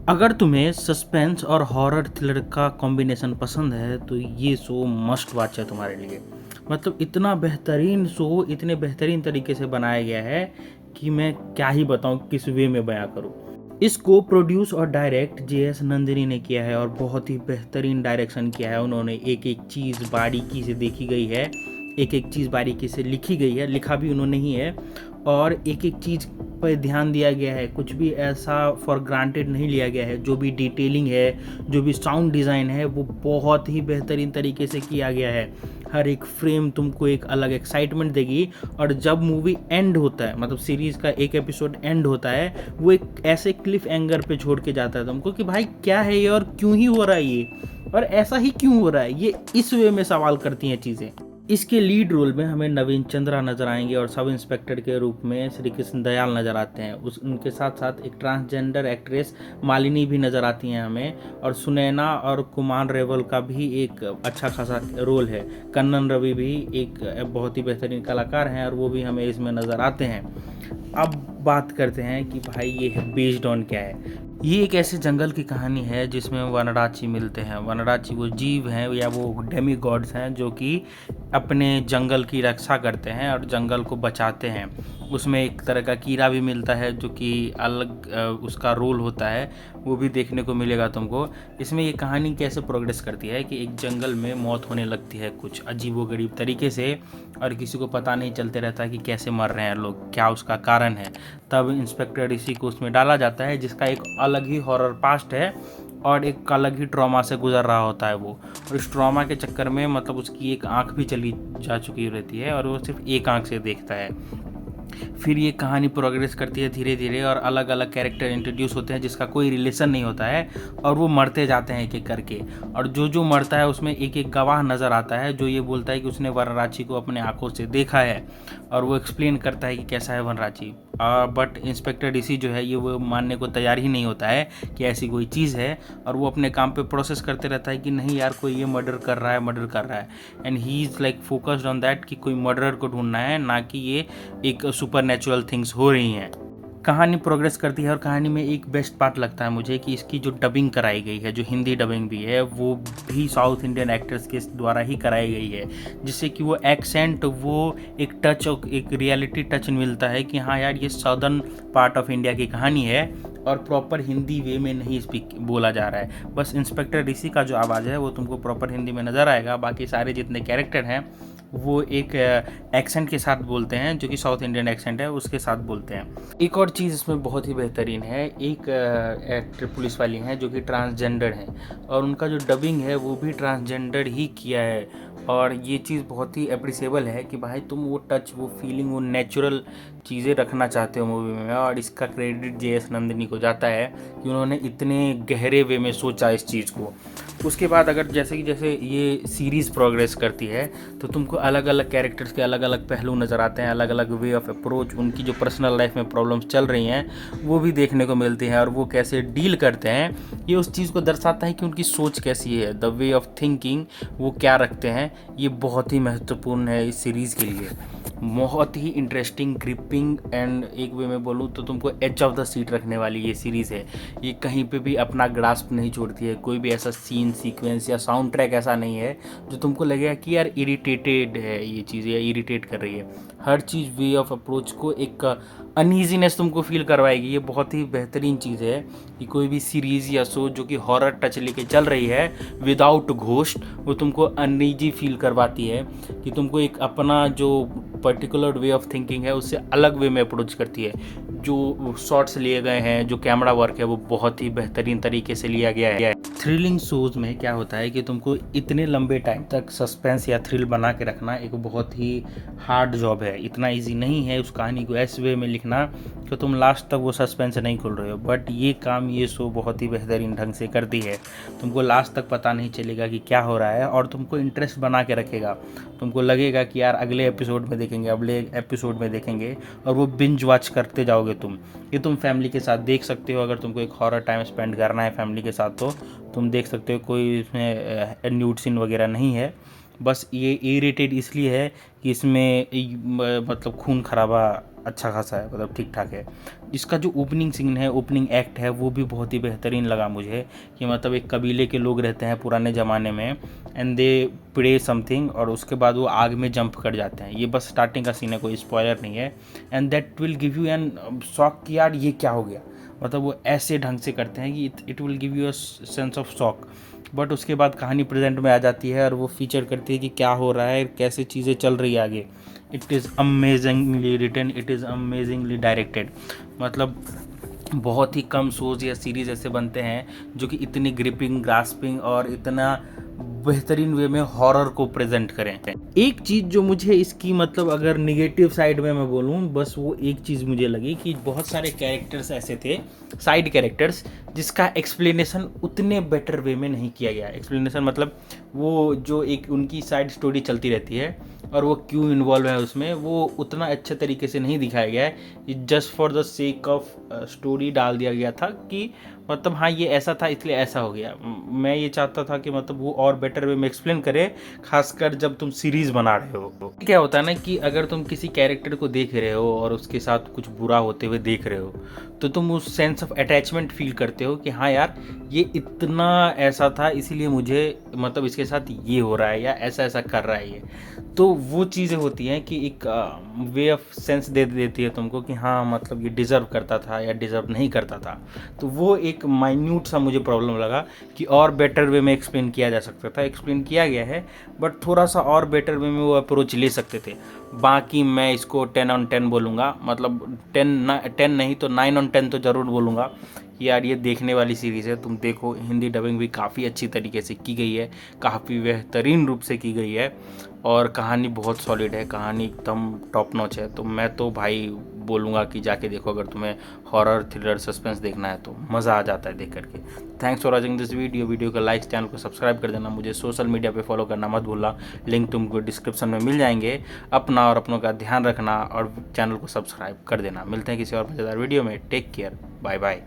अगर तुम्हें सस्पेंस और हॉरर थ्रिलर का कॉम्बिनेशन पसंद है तो ये शो मस्ट वॉच है तुम्हारे लिए। मतलब इतना बेहतरीन शो इतने बेहतरीन तरीके से बनाया गया है कि मैं क्या ही बताऊं, किस वे में बयां करूं। इसको प्रोड्यूस और डायरेक्ट जे.एस. नंदिनी ने किया है और बहुत ही बेहतरीन डायरेक्शन किया है उन्होंने। एक एक चीज़ बारीकी से देखी गई है, एक एक चीज़ बारीकी से लिखी गई है, लिखा भी उन्होंने ही है। और एक एक चीज़ पर ध्यान दिया गया है, कुछ भी ऐसा फॉर ग्रांटेड नहीं लिया गया है। जो भी डिटेलिंग है, जो भी साउंड डिज़ाइन है, वो बहुत ही बेहतरीन तरीके से किया गया है। हर एक फ्रेम तुमको एक अलग एक्साइटमेंट देगी। और जब मूवी एंड होता है, मतलब सीरीज़ का एक एपिसोड एंड होता है, वो एक ऐसे क्लिफ एंगर पे छोड़ के जाता है तुमको कि भाई क्या है ये और क्यों ही हो रहा है ये, और ऐसा ही क्यों हो रहा है ये। इस वे में सवाल करती हैं चीज़ें। इसके लीड रोल में हमें नवीन चंद्रा नजर आएंगे और सब इंस्पेक्टर के रूप में श्री कृष्ण दयाल नजर आते हैं। उनके साथ साथ एक ट्रांसजेंडर एक्ट्रेस मालिनी भी नजर आती हैं हमें। और सुनैना और कुमार रेवल का भी एक अच्छा खासा रोल है। कन्नन रवि भी एक बहुत ही बेहतरीन कलाकार हैं और वो भी हमें इसमें नज़र आते हैं। अब बात करते हैं कि भाई ये बेस्ड ऑन क्या है। ये एक ऐसे जंगल की कहानी है जिसमें वनराची मिलते हैं। वनराची वो जीव हैं या वो डेमी गॉड्स हैं जो कि अपने जंगल की रक्षा करते हैं और जंगल को बचाते हैं। उसमें एक तरह का कीड़ा भी मिलता है जो कि अलग उसका रोल होता है, वो भी देखने को मिलेगा तुमको। इसमें ये कहानी कैसे प्रोग्रेस करती है कि एक जंगल में मौत होने लगती है कुछ अजीबोगरीब तरीके से, और किसी को पता नहीं चलते रहता कि कैसे मर रहे हैं लोग, क्या उसका कारण है। तब इंस्पेक्टर ऋषि को उसमें डाला जाता है जिसका एक अलग ही हॉरर पास्ट है और एक अलग ही ट्रॉमा से गुजर रहा होता है वो। और इस ट्रॉमा के चक्कर में मतलब उसकी एक आंख भी चली जा चुकी रहती है और वो सिर्फ एक आंख से देखता है। फिर ये कहानी प्रोग्रेस करती है धीरे धीरे और अलग अलग कैरेक्टर इंट्रोड्यूस होते हैं जिसका कोई रिलेशन नहीं होता है, और वो मरते जाते हैं एक एक करके। और जो जो मरता है उसमें एक एक गवाह नज़र आता है जो ये बोलता है कि उसने वनराची को अपने आंखों से देखा है, और वो एक्सप्लेन करता है कि कैसा है वनराची। बट इंस्पेक्टर डीसी जो है ये वो मानने को तैयार ही नहीं होता है कि ऐसी कोई चीज़ है, और वो अपने काम पे प्रोसेस करते रहता है कि नहीं यार कोई ये मर्डर कर रहा है, मर्डर कर रहा है। And he is like focused on that कि कोई मर्डरर को ढूंढना है, ना कि ये एक सुपर नेचुरल थिंग्स हो रही हैं। कहानी प्रोग्रेस करती है और कहानी में एक बेस्ट पार्ट लगता है मुझे कि इसकी जो डबिंग कराई गई है, जो हिंदी डबिंग भी है, वो भी साउथ इंडियन एक्टर्स के द्वारा ही कराई गई है, जिससे कि वो एक्सेंट, वो एक टच और एक रियलिटी टच मिलता है कि हाँ यार ये साउदर्न पार्ट ऑफ इंडिया की कहानी है और प्रॉपर हिंदी वे में नहीं स्पीक बोला जा रहा है। बस इंस्पेक्टर ऋषि का जो आवाज़ है वो तुमको प्रॉपर हिंदी में नज़र आएगा, बाकी सारे जितने कैरेक्टर हैं वो एक एक्सेंट के साथ बोलते हैं जो कि साउथ इंडियन एक्सेंट है उसके साथ बोलते हैं। एक और चीज़ इसमें बहुत ही बेहतरीन है, एक एक्टर पुलिस वाली हैं जो कि ट्रांसजेंडर हैं और उनका जो डबिंग है वो भी ट्रांसजेंडर ही किया है। और ये चीज़ बहुत ही अप्रिसिएबल है कि भाई तुम वो टच, वो फीलिंग, वो नेचुरल चीज़ें रखना चाहते हो मूवी में, और इसका क्रेडिट जे.एस. नंदिनी को जाता है कि उन्होंने इतने गहरे वे में सोचा इस चीज़ को। उसके बाद अगर जैसे ये सीरीज़ प्रोग्रेस करती है तो तुमको अलग अलग कैरेक्टर्स के अलग अलग पहलू नज़र आते हैं, अलग अलग वे ऑफ अप्रोच, उनकी जो पर्सनल लाइफ में प्रॉब्लम्स चल रही हैं वो भी देखने को मिलती हैं, और वो कैसे डील करते हैं ये उस चीज़ को दर्शाता है कि उनकी सोच कैसी है, द वे ऑफ थिंकिंग वो क्या रखते हैं। ये बहुत ही महत्वपूर्ण है इस सीरीज़ के लिए। बहुत ही इंटरेस्टिंग, ग्रिपिंग एंड एक वे में बोलूँ तो तुमको एज ऑफ द सीट रखने वाली ये सीरीज़ है। ये कहीं पे भी अपना ग्रास्प नहीं छोड़ती है, कोई भी ऐसा सीन सीक्वेंस या साउंड ट्रैक ऐसा नहीं है जो तुमको लगेगा कि यार इरिटेटेड है ये चीज़ या इरिटेट कर रही है। हर चीज़ वे ऑफ अप्रोच को एक अनईजीनेस तुमको फील करवाएगी। ये बहुत ही बेहतरीन चीज़ है कि कोई भी सीरीज़ या शो जो कि हॉरर टच लेके चल रही है विदाउट घोस्ट, वो तुमको अनईजी फील करवाती है कि तुमको एक अपना जो पर्टिकुलर वे ऑफ थिंकिंग है उससे अलग वे में अप्रोच करती है। जो शॉट्स लिए गए हैं, जो कैमरा वर्क है, वो बहुत ही बेहतरीन तरीके से लिया गया है। थ्रिलिंग शोज़ में क्या होता है कि तुमको इतने लंबे टाइम तक सस्पेंस या थ्रिल बना के रखना एक बहुत ही हार्ड जॉब है। इतना इजी नहीं है उस कहानी को ऐसे वे में लिखना कि तुम लास्ट तक वो सस्पेंस नहीं खोल रहे हो, बट ये काम ये शो बहुत ही बेहतरीन ढंग से करती है। तुमको लास्ट तक पता नहीं चलेगा कि क्या हो रहा है और तुमको इंटरेस्ट बना के रखेगा। तुमको लगेगा कि यार अगले एपिसोड में देखेंगे, अगले एपिसोड में देखेंगे, और वो बिंज वॉच करते जाओगे तुम। ये तुम फैमिली के साथ देख सकते हो, अगर तुमको एक हॉरर टाइम स्पेंड करना है फैमिली के साथ तो तुम देख सकते हो। कोई इसमें न्यूड सीन वगैरह नहीं है, बस ये इरिटेड इसलिए है कि इसमें मतलब खून खराबा अच्छा खासा है, मतलब ठीक ठाक है। इसका जो ओपनिंग सीन है, ओपनिंग एक्ट है, वो भी बहुत ही बेहतरीन लगा मुझे कि मतलब एक कबीले के लोग रहते हैं पुराने ज़माने में एंड दे प्रे समथिंग और उसके बाद वो आग में जंप कर जाते हैं। ये बस स्टार्टिंग का सीन है, कोई स्पॉइलर नहीं है। And that will give you an shock कि यार ये क्या हो गया, मतलब वो ऐसे ढंग से करते हैं कि it will give you a sense of shock. But उसके बाद कहानी प्रेजेंट में आ जाती है और वो फीचर करती है कि क्या हो रहा है, कैसे चीज़ें चल रही है आगे। It is amazingly written, it is amazingly directed. मतलब बहुत ही कम शोज़ या सीरीज़ ऐसे बनते हैं जो कि इतनी ग्रिपिंग, ग्रास्पिंग और इतना बेहतरीन वे में हॉरर को प्रेजेंट करें। एक चीज़ जो मुझे इसकी मतलब अगर निगेटिव साइड में मैं बोलूँ, बस वो एक चीज़ मुझे लगी कि बहुत सारे कैरेक्टर्स ऐसे थे, साइड कैरेक्टर्स, जिसका एक्सप्लेनेशन उतने बेटर वे में नहीं किया गया। एक्सप्लेनेशन मतलब वो जो एक उनकी साइड स्टोरी चलती रहती है और वो क्यों इन्वॉल्व है उसमें, वो उतना अच्छे तरीके से नहीं दिखाया गया है। Just for the sake of story डाल दिया गया था कि मतलब हाँ ये ऐसा था इसलिए ऐसा हो गया। मैं ये चाहता था कि मतलब वो और बेटर वे में एक्सप्लेन करे, खासकर जब तुम सीरीज बना रहे हो। क्या होता है ना कि अगर तुम किसी कैरेक्टर को देख रहे हो और उसके साथ कुछ बुरा होते हुए देख रहे हो, तो तुम उस सेंस ऑफ अटैचमेंट फील करते हो कि हाँ यार ये इतना ऐसा था इसीलिए मुझे मतलब इसके साथ ये हो रहा है या ऐसा ऐसा कर रहा है ये। तो वो चीज़ें होती हैं कि एक वे ऑफ सेंस दे देती है तुमको कि हाँ मतलब ये डिज़र्व करता था या डिज़र्व नहीं करता था। तो वो एक माइन्यूट सा मुझे प्रॉब्लम लगा कि और बेटर वे में एक्सप्लेन किया जा सकता था। एक्सप्लेन किया गया है बट थोड़ा सा और बेटर वे में वो अप्रोच ले सकते थे। बाकी मैं इसको 10/10 बोलूँगा, मतलब 10 नहीं तो 9/10 तो ज़रूर बोलूँगा कि यार ये देखने वाली सीरीज़ है। तुम देखो, हिंदी डबिंग भी काफ़ी अच्छी तरीके से की गई है, काफ़ी बेहतरीन रूप से की गई है और कहानी बहुत सॉलिड है, कहानी एकदम टॉप नॉच है। तो मैं तो भाई बोलूँगा कि जाके देखो, अगर तुम्हें हॉरर, थ्रिलर, सस्पेंस देखना है तो मज़ा आ जाता है देख करके। Thanks for watching this video को लाइक, चैनल को सब्सक्राइब कर देना। मुझे सोशल मीडिया पे फॉलो करना मत भूलना, लिंक तुमको डिस्क्रिप्शन में मिल जाएंगे। अपना और अपनों का ध्यान रखना और चैनल को सब्सक्राइब कर देना। मिलते हैं किसी और मज़ेदार वीडियो में। Take care, bye bye.